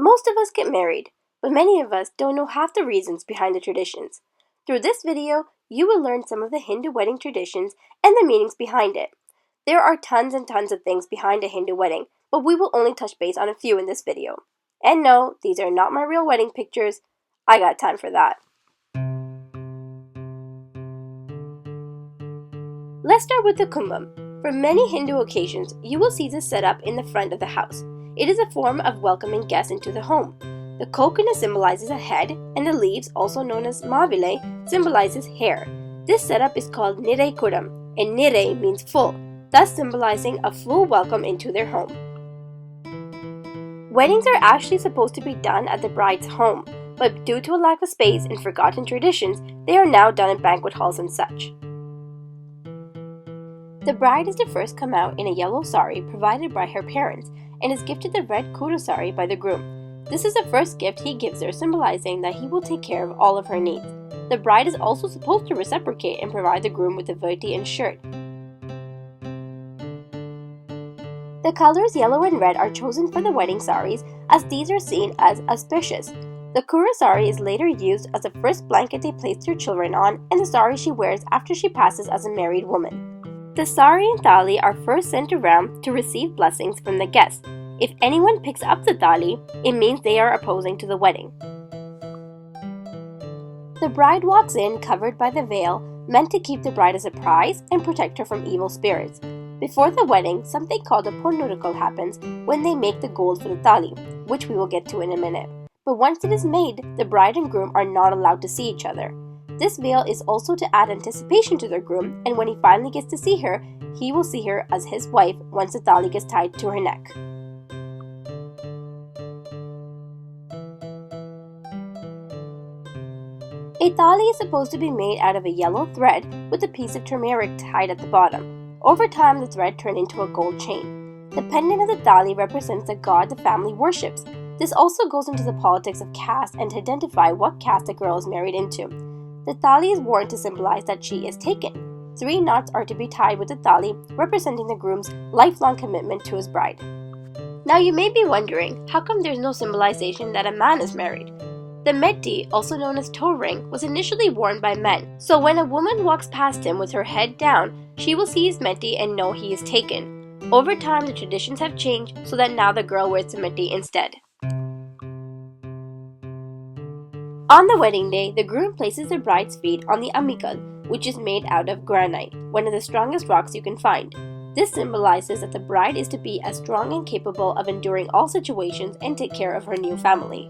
Most of us get married, but many of us don't know half the reasons behind the traditions. Through this video, you will learn some of the Hindu wedding traditions and the meanings behind it. There are tons and tons of things behind a Hindu wedding, but we will only touch base on a few in this video. And no, these are not my real wedding pictures. I got time for that. Let's start with the kumbham. For many Hindu occasions, you will see this set up in the front of the house. It is a form of welcoming guests into the home. The coconut symbolizes a head, and the leaves, also known as mavile, symbolizes hair. This setup is called nire kudam, and nire means full, thus symbolizing a full welcome into their home. Weddings are actually supposed to be done at the bride's home, but due to a lack of space and forgotten traditions, they are now done in banquet halls and such. The bride is to first come out in a yellow sari provided by her parents and is gifted the red kuru sari by the groom. This is the first gift he gives her, symbolizing that he will take care of all of her needs. The bride is also supposed to reciprocate and provide the groom with a dhoti and shirt. The colors yellow and red are chosen for the wedding saris as these are seen as auspicious. The kuru sari is later used as the first blanket they place their children on and the sari she wears after she passes as a married woman. The sari and thali are first sent around to receive blessings from the guests. If anyone picks up the thali, it means they are opposing to the wedding. The bride walks in covered by the veil, meant to keep the bride a surprise and protect her from evil spirits. Before the wedding, something called a ponnurukal happens when they make the gold for the thali, which we will get to in a minute. But once it is made, the bride and groom are not allowed to see each other. This veil is also to add anticipation to their groom, and when he finally gets to see her, he will see her as his wife once the thali gets tied to her neck. A thali is supposed to be made out of a yellow thread with a piece of turmeric tied at the bottom. Over time, the thread turned into a gold chain. The pendant of the thali represents the god the family worships. This also goes into the politics of caste and to identify what caste a girl is married into. The thali is worn to symbolize that she is taken. 3 knots are to be tied with the thali, representing the groom's lifelong commitment to his bride. Now you may be wondering, how come there's no symbolization that a man is married? The mehdi, also known as toe ring, was initially worn by men. So when a woman walks past him with her head down, she will see his mehdi and know he is taken. Over time, the traditions have changed so that now the girl wears the mehdi instead. On the wedding day, the groom places the bride's feet on the amikal, which is made out of granite, one of the strongest rocks you can find. This symbolizes that the bride is to be as strong and capable of enduring all situations and take care of her new family.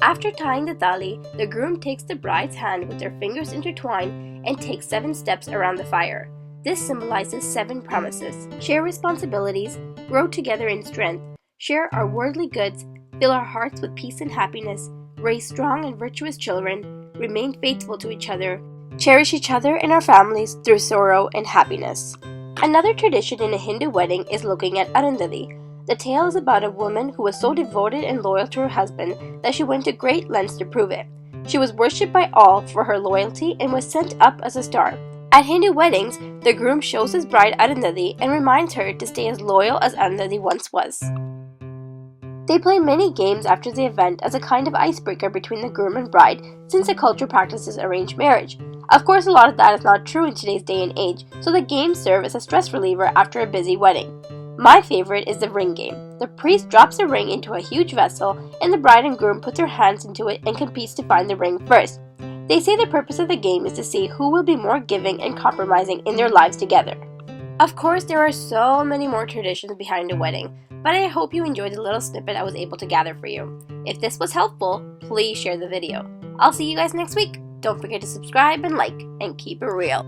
After tying the thali, the groom takes the bride's hand with their fingers intertwined and takes 7 steps around the fire. This symbolizes 7 promises: share responsibilities, grow together in strength, share our worldly goods, fill our hearts with peace and happiness, raise strong and virtuous children, remain faithful to each other, cherish each other and our families through sorrow and happiness. Another tradition in a Hindu wedding is looking at Arundhati. The tale is about a woman who was so devoted and loyal to her husband that she went to great lengths to prove it. She was worshipped by all for her loyalty and was sent up as a star. At Hindu weddings, the groom shows his bride Arundhati and reminds her to stay as loyal as Arundhati once was. They play many games after the event as a kind of icebreaker between the groom and bride, since the culture practices arranged marriage. Of course, a lot of that is not true in today's day and age, so the games serve as a stress reliever after a busy wedding. My favorite is the ring game. The priest drops a ring into a huge vessel, and the bride and groom put their hands into it and competes to find the ring first. They say the purpose of the game is to see who will be more giving and compromising in their lives together. Of course, there are so many more traditions behind a wedding, but I hope you enjoyed the little snippet I was able to gather for you. If this was helpful, please share the video. I'll see you guys next week. Don't forget to subscribe and like, and keep it real.